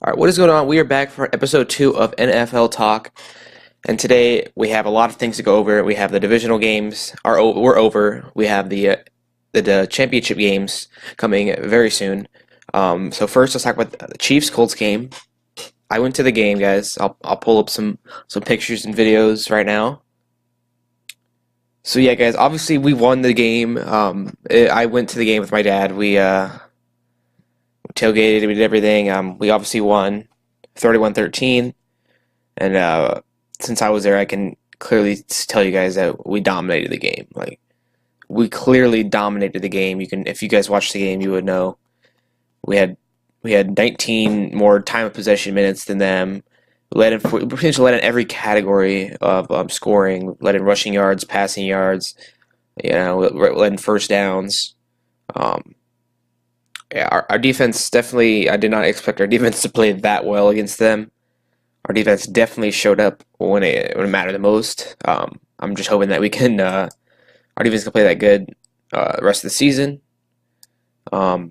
All right, what is going on? We are back for episode 2 of NFL Talk, and today we have a lot of things to go over. We have the divisional games we're over. We have the championship games coming very soon. So first, let's talk about the Chiefs Colts game. I went to the game, guys. I'll pull up some pictures and videos right now. So yeah, guys. Obviously, we won the game. I went to the game with my dad. We tailgated, we did everything. We obviously won 31-13, and since I was there, I can clearly tell you guys that we dominated the game. Like, we clearly dominated the game. If you guys watched the game, you would know we had 19 more time of possession minutes than them. We pretty much led in every category of scoring. Led in rushing yards, passing yards. Led in first downs. Yeah, our defense definitely, I did not expect our defense to play that well against them. Our defense definitely showed up when it mattered the most. I'm just hoping that our defense can play that good the rest of the season. Our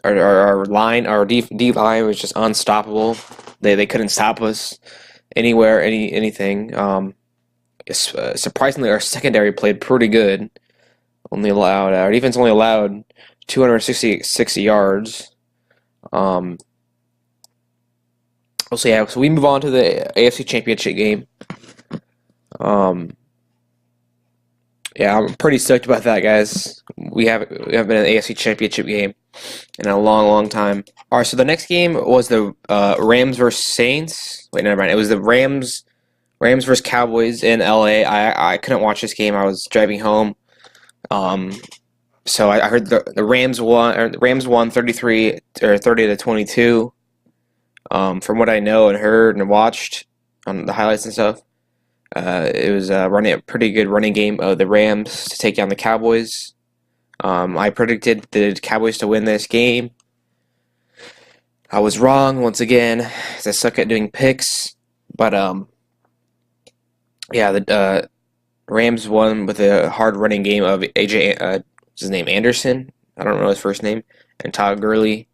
D line was just unstoppable. They couldn't stop us anywhere, anything. Surprisingly, our secondary played pretty good. Our defense only allowed 266 yards. So we move on to the AFC Championship game. I'm pretty stoked about that, guys. We haven't been in the AFC Championship game in a long, long time. All right, so the next game was the Rams versus Saints. Wait, never mind. It was the Rams versus Cowboys in LA. I couldn't watch this game. I was driving home. So I heard the Rams won. The Rams won 30-22. From what I know and heard and watched on the highlights and stuff, it was a pretty good running game of the Rams to take down the Cowboys. I predicted the Cowboys to win this game. I was wrong once again, as I suck at doing picks. But the Rams won with a hard running game of AJ. What's his name? Anderson. I don't know his first name. And Todd Gurley.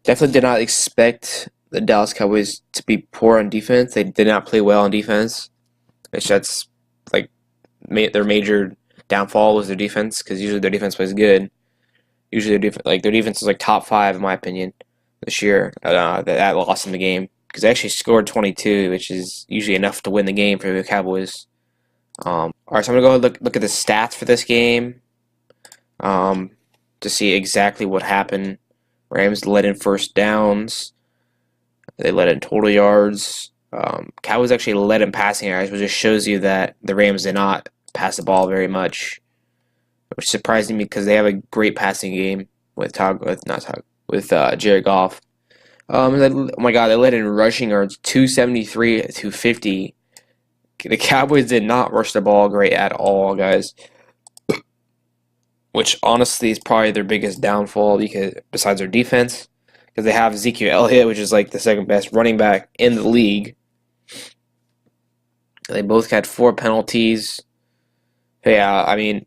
Definitely did not expect the Dallas Cowboys to be poor on defense. They did not play well on defense. That's like their major downfall was their defense, because usually their defense plays good. Usually their defense is like top 5 in my opinion this year. That lost them the game because they actually scored 22, which is usually enough to win the game for the Cowboys. All right, so I'm gonna go look at the stats for this game. To see exactly what happened. Rams led in first downs. They led in total yards. Cowboys actually led in passing yards, which just shows you that the Rams did not pass the ball very much, which surprised me because they have a great passing game with Jared Goff. Oh my God, they led in rushing yards, 273 to 250. The Cowboys did not rush the ball great at all, guys. Which honestly is probably their biggest downfall, besides their defense, because they have Ezekiel Elliott, which is like the second best running back in the league. They both had 4 penalties. Yeah, I mean,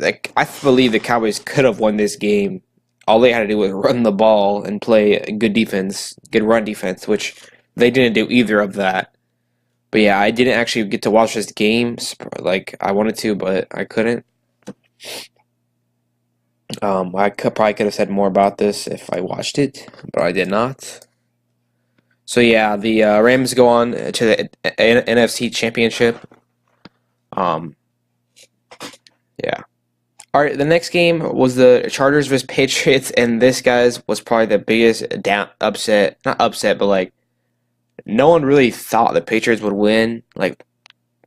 I believe the Cowboys could have won this game. All they had to do was run the ball and play good defense, good run defense, which they didn't do either of that. But yeah, I didn't actually get to watch this game like I wanted to, but I couldn't. I probably could have said more about this if I watched it, but I did not. So yeah, the Rams go on to the NFC Championship. Yeah. All right, the next game was the Chargers vs Patriots, and this, guys, was probably the biggest upset. Not upset, but like no one really thought the Patriots would win. Like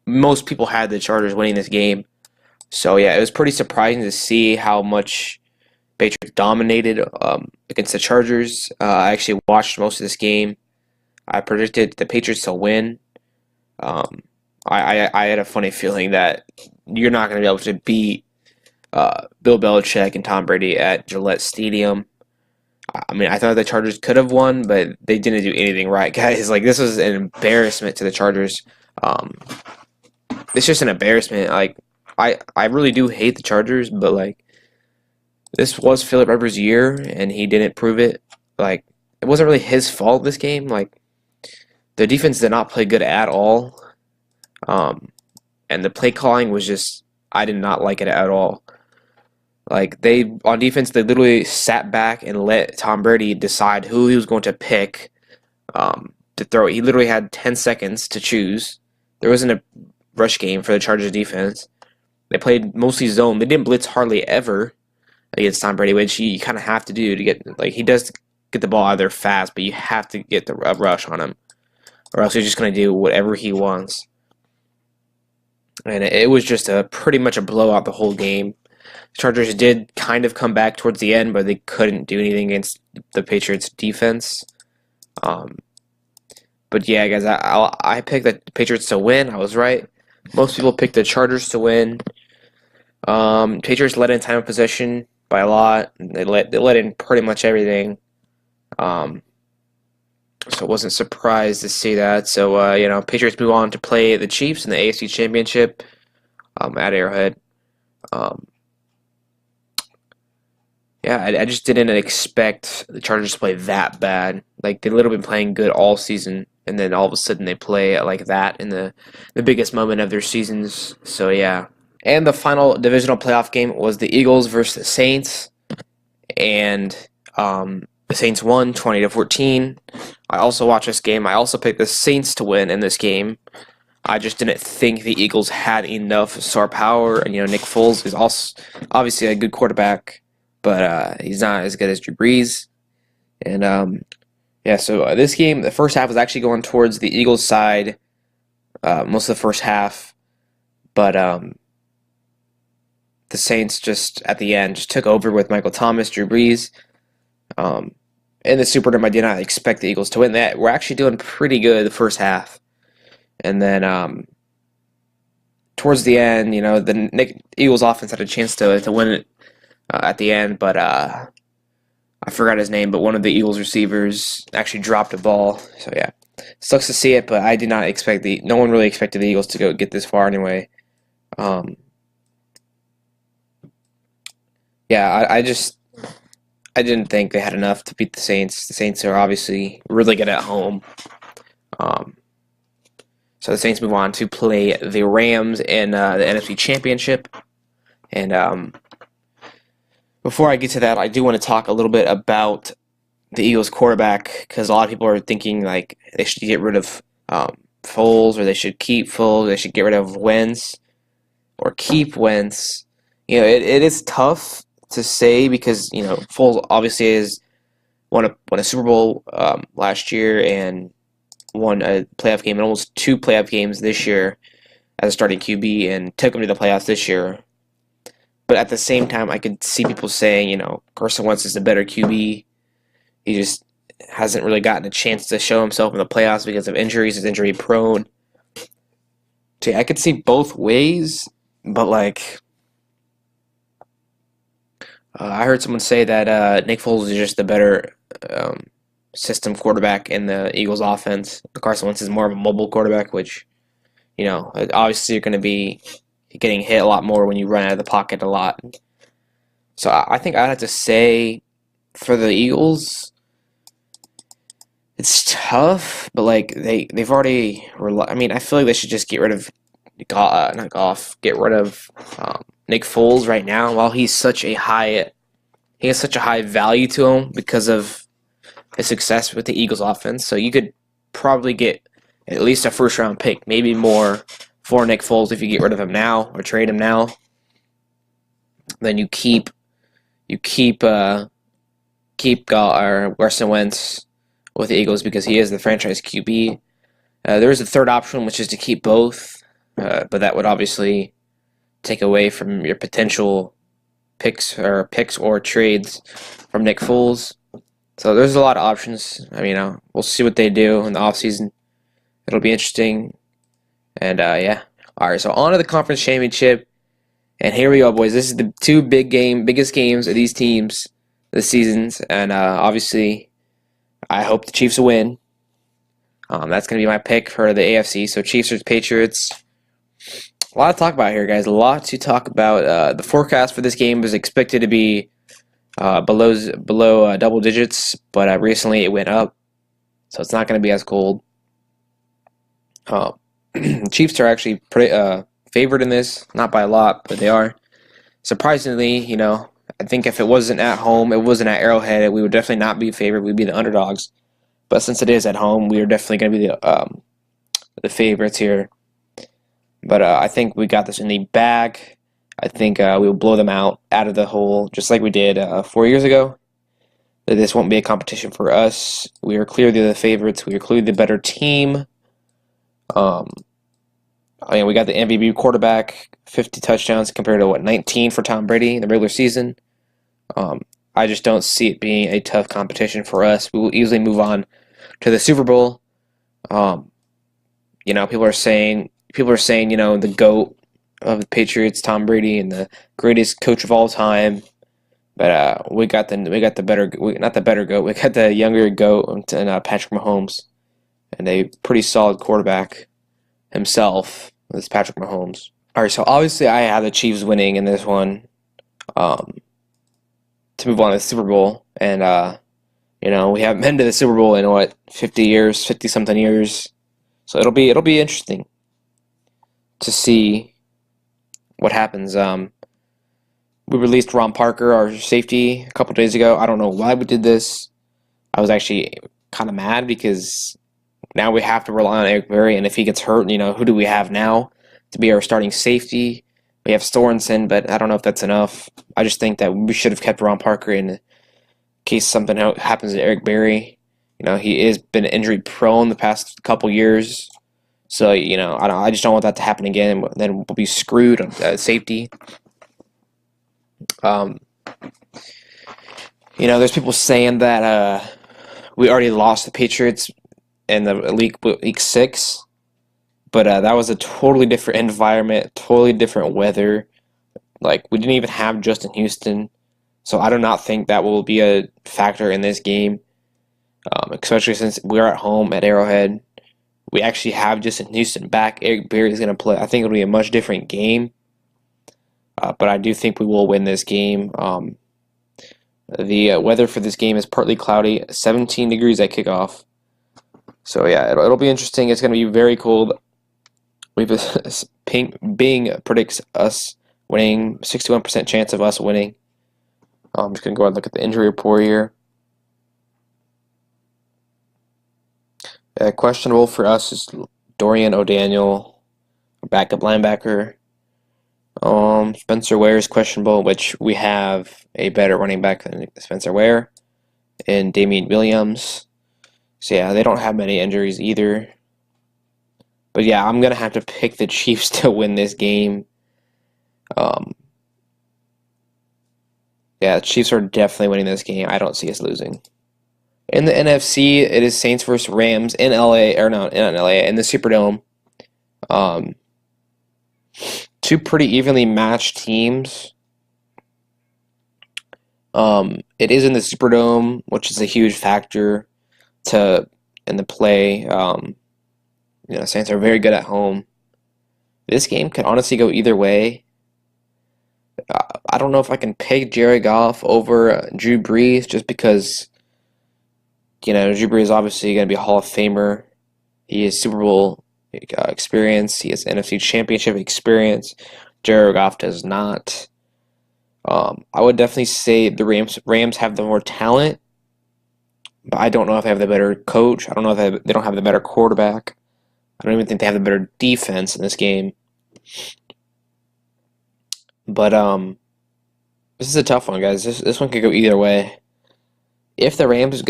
most people had the Chargers winning this game. So yeah, it was pretty surprising to see how much Patriots dominated against the Chargers. I actually watched most of this game. I predicted the Patriots to win. I had a funny feeling that you're not going to be able to beat Bill Belichick and Tom Brady at Gillette Stadium. I mean, I thought the Chargers could have won, but they didn't do anything right, guys. Like, this was an embarrassment to the Chargers. It's just an embarrassment. Like, I really do hate the Chargers, but like, this was Philip Rivers' year, and he didn't prove it. Like, it wasn't really his fault this game. Like, the defense did not play good at all. Um, and the play calling was just, I did not like it at all. Like, on defense, they literally sat back and let Tom Brady decide who he was going to pick to throw. He literally had 10 seconds to choose. There wasn't a rush game for the Chargers defense. They played mostly zone. They didn't blitz hardly ever against Tom Brady, which you kind of have to do to get, like, he does get the ball out of there fast, but you have to get the rush on him, or else he's just going to do whatever he wants. And it was just pretty much a blowout the whole game. Chargers did kind of come back towards the end, but they couldn't do anything against the Patriots defense. Um, but yeah, guys, I picked the Patriots to win. I was right. Most people picked the Chargers to win. Patriots led in time of possession by a lot. They let in pretty much everything. So I wasn't surprised to see that. So Patriots move on to play the Chiefs in the AFC Championship at Arrowhead. Yeah, I just didn't expect the Chargers to play that bad. Like, they've literally been playing good all season, and then all of a sudden they play like that in the biggest moment of their seasons. So yeah. And the final divisional playoff game was the Eagles versus the Saints, and the Saints won 20-14. I also watched this game. I also picked the Saints to win in this game. I just didn't think the Eagles had enough star power, and Nick Foles is also obviously a good quarterback, but he's not as good as Drew Brees. And so this game, the first half was actually going towards the Eagles' side most of the first half, but the Saints just at the end just took over with Michael Thomas, Drew Brees. In the Superdome, I did not expect the Eagles to win that. We're actually doing pretty good the first half. And then towards the end, the Eagles offense had a chance to win it at the end, but I forgot his name, but one of the Eagles receivers actually dropped a ball. So yeah, sucks to see it, but I did not expect no one really expected the Eagles to go get this far anyway. Yeah, I didn't think they had enough to beat the Saints. The Saints are obviously really good at home. So the Saints move on to play the Rams in the NFC Championship. And before I get to that, I do want to talk a little bit about the Eagles quarterback, because a lot of people are thinking like they should get rid of Foles, or they should keep Foles, they should get rid of Wentz, or keep Wentz. It is tough to say because Foles obviously won a Super Bowl last year and won a playoff game and almost two playoff games this year as a starting QB and took him to the playoffs this year. But at the same time, I could see people saying, Carson Wentz is a better QB. He just hasn't really gotten a chance to show himself in the playoffs because of injuries. He's injury prone. So yeah, I could see both ways, but I heard someone say that Nick Foles is just the better system quarterback in the Eagles offense. Carson Wentz is more of a mobile quarterback, which, obviously you're going to be getting hit a lot more when you run out of the pocket a lot. So I think I'd have to say for the Eagles, it's tough, but they've already. I feel like they should just get rid of not Goff, get rid of Nick Foles right now while he has such a high value to him because of his success with the Eagles offense. So you could probably get at least a first round pick, maybe more, for Nick Foles if you get rid of him now or trade him now. Then you keep Carson Wentz with the Eagles because he is the franchise QB. There is a third option, which is to keep both, but that would obviously take away from your potential picks or trades from Nick Foles. So there's a lot of options. We'll see what they do in the offseason. It'll be interesting. And yeah. All right, so on to the conference championship. And here we go, boys. This is the two biggest games of these teams this season. And obviously, I hope the Chiefs will win. That's going to be my pick for the AFC. So Chiefs versus Patriots. A lot to talk about here, guys. A lot to talk about. The forecast for this game is expected to be below double digits, but recently it went up, so it's not going to be as cold. Chiefs are actually pretty favored in this, not by a lot, but they are. Surprisingly, I think if it wasn't at home, it wasn't at Arrowhead, we would definitely not be favored. We'd be the underdogs. But since it is at home, we are definitely going to be the favorites here. But I think we got this in the bag. I think we will blow them out of the hole, just like we did 4 years ago. This won't be a competition for us. We are clearly the favorites. We are clearly the better team. We got the MVP quarterback, 50 touchdowns compared to 19 for Tom Brady in the regular season. I just don't see it being a tough competition for us. We will easily move on to the Super Bowl. People are saying, the GOAT of the Patriots, Tom Brady, and the greatest coach of all time. But we got the better, not the better GOAT. We got the younger GOAT and Patrick Mahomes, and a pretty solid quarterback himself. This Patrick Mahomes. All right, so obviously I have the Chiefs winning in this one, to move on to the Super Bowl, and we haven't been to the Super Bowl in 50 something years, so it'll be interesting to see what happens. We released Ron Parker, our safety, a couple days ago. I don't know why we did this. I was actually kind of mad because now we have to rely on Eric Berry, and if he gets hurt, who do we have now to be our starting safety? We have Sorensen, but I don't know if that's enough. I just think that we should have kept Ron Parker in case something happens to Eric Berry. He has been injury prone the past couple years, so I just don't want that to happen again. And then we'll be screwed on safety. There's people saying that we already lost the Patriots in the week 6, but that was a totally different environment, totally different weather. Like, we didn't even have Justin Houston, so I do not think that will be a factor in this game, especially since we're at home at Arrowhead. We actually have Justin Houston back. Eric Berry is going to play. I think it'll be a much different game, but I do think we will win this game. The weather for this game is partly cloudy, 17 degrees at kickoff. So yeah, it'll be interesting. It's going to be very cold. Bing predicts us winning, 61% chance of us winning. I'm just going to go ahead and look at the injury report here. Questionable for us is Dorian O'Daniel, backup linebacker. Spencer Ware is questionable, which we have a better running back than Spencer Ware, and Damian Williams. So yeah, they don't have many injuries either. But yeah, I'm gonna have to pick the Chiefs to win this game. The Chiefs are definitely winning this game. I don't see us losing. In the NFC, it is Saints versus Rams in LA, or no, not in LA, in the Superdome. Two pretty evenly matched teams. It is in the Superdome, which is a huge factor in the play. Saints are very good at home. This game could honestly go either way. I don't know if I can pick Jared Goff over Drew Brees, just because Drew Brees is obviously going to be a Hall of Famer. He has Super Bowl experience. He has NFC Championship experience. Jared Goff does not. I would definitely say the Rams have the more talent, but I don't know if they have the better coach. I don't know if they don't have the better quarterback. I don't even think they have the better defense in this game. But this is a tough one, guys. This one could go either way. If the Rams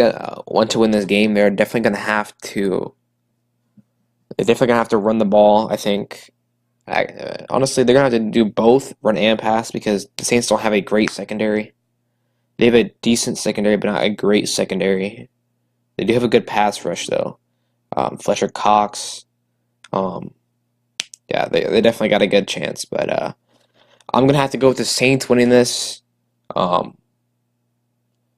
want to win this game, they're definitely going to have to. They're definitely going to have to run the ball, I think. Honestly, they're going to have to do both, run and pass, because the Saints don't have a great secondary. They have a decent secondary, but not a great secondary. They do have a good pass rush, though. Fletcher Cox. They definitely got a good chance, but I'm going to have to go with the Saints winning this. I'm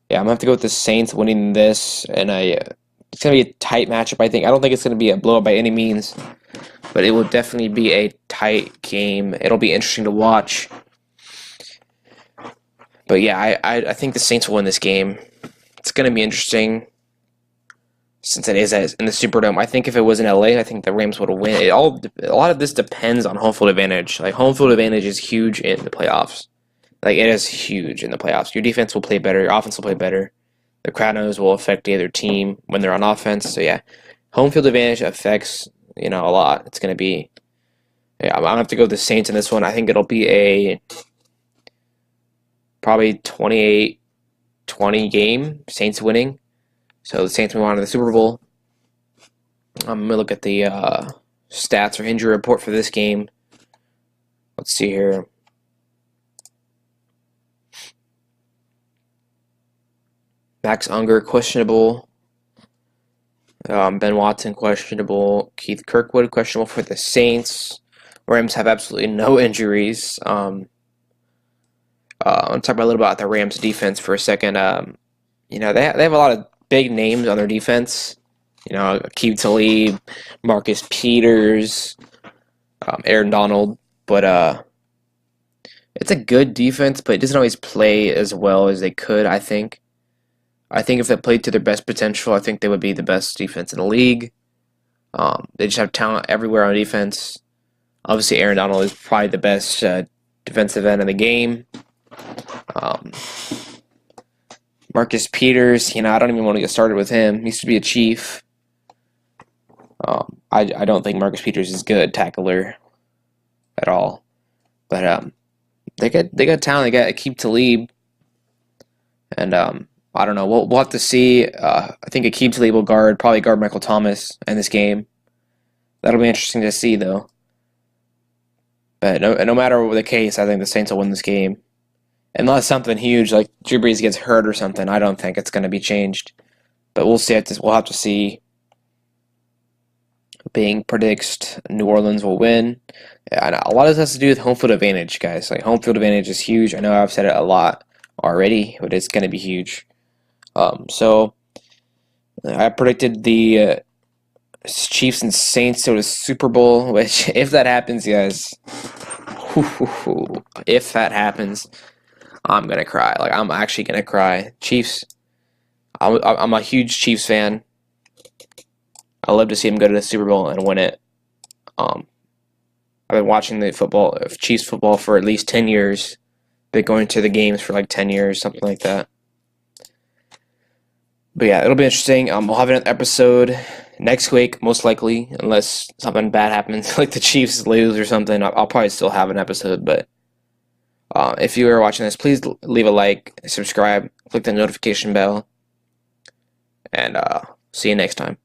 going to have to go with the Saints winning this, and it's going to be a tight matchup, I think. I don't think it's going to be a blowout by any means, but it will definitely be a tight game. It'll be interesting to watch. But yeah, I think the Saints will win this game. It's going to be interesting since it is in the Superdome. I think if it was in LA, I think the Rams would have win. A lot of this depends on home field advantage. Like home field advantage is huge in the playoffs. Like it is huge in the playoffs. Your defense will play better. Your offense will play better. The crowd noise will affect the other team when they're on offense. So yeah, home field advantage affects a lot. It's going to be. Yeah, I'm gonna have to go with the Saints in this one. I think it'll be a probably 28-20 game. Saints winning. So the Saints move on to the Super Bowl. I'm going to look at the stats or injury report for this game. Let's see here. Max Unger, questionable. Ben Watson, questionable. Keith Kirkwood, questionable for the Saints. Rams have absolutely no injuries. I'm talk about a little about the Rams defense for a second. They have a lot of big names on their defense. Aqib Talib, Marcus Peters, Aaron Donald, but it's a good defense, but it doesn't always play as well as they could. I think if they played to their best potential, I think they would be the best defense in the league. They just have talent everywhere on defense. Obviously, Aaron Donald is probably the best defensive end in the game. Marcus Peters, I don't even want to get started with him. He used to be a Chief. I don't think Marcus Peters is good tackler at all. But they got talent. They got Aqib Talib, and I don't know. We'll have to see. I think Aqib Talib will probably guard Michael Thomas in this game. That'll be interesting to see, though. But no matter the case, I think the Saints will win this game. Unless something huge like Drew Brees gets hurt or something, I don't think it's going to be changed. But we'll see. We'll have to see. Bing predicts New Orleans will win. And a lot of this has to do with home field advantage, guys. Like home field advantage is huge. I know I've said it a lot already, but it's going to be huge. So I predicted the Chiefs and Saints to the Super Bowl, which if that happens, guys, if that happens, I'm gonna cry. Like I'm actually gonna cry. Chiefs. I'm a huge Chiefs fan. I love to see them go to the Super Bowl and win it. I've been watching the Chiefs football for at least 10 years. Been going to the games for like 10 years, something like that. But yeah, it'll be interesting. We'll have an episode next week, most likely, unless something bad happens, like the Chiefs lose or something. I'll probably still have an episode, but if you are watching this, please leave a like, subscribe, click the notification bell, and see you next time.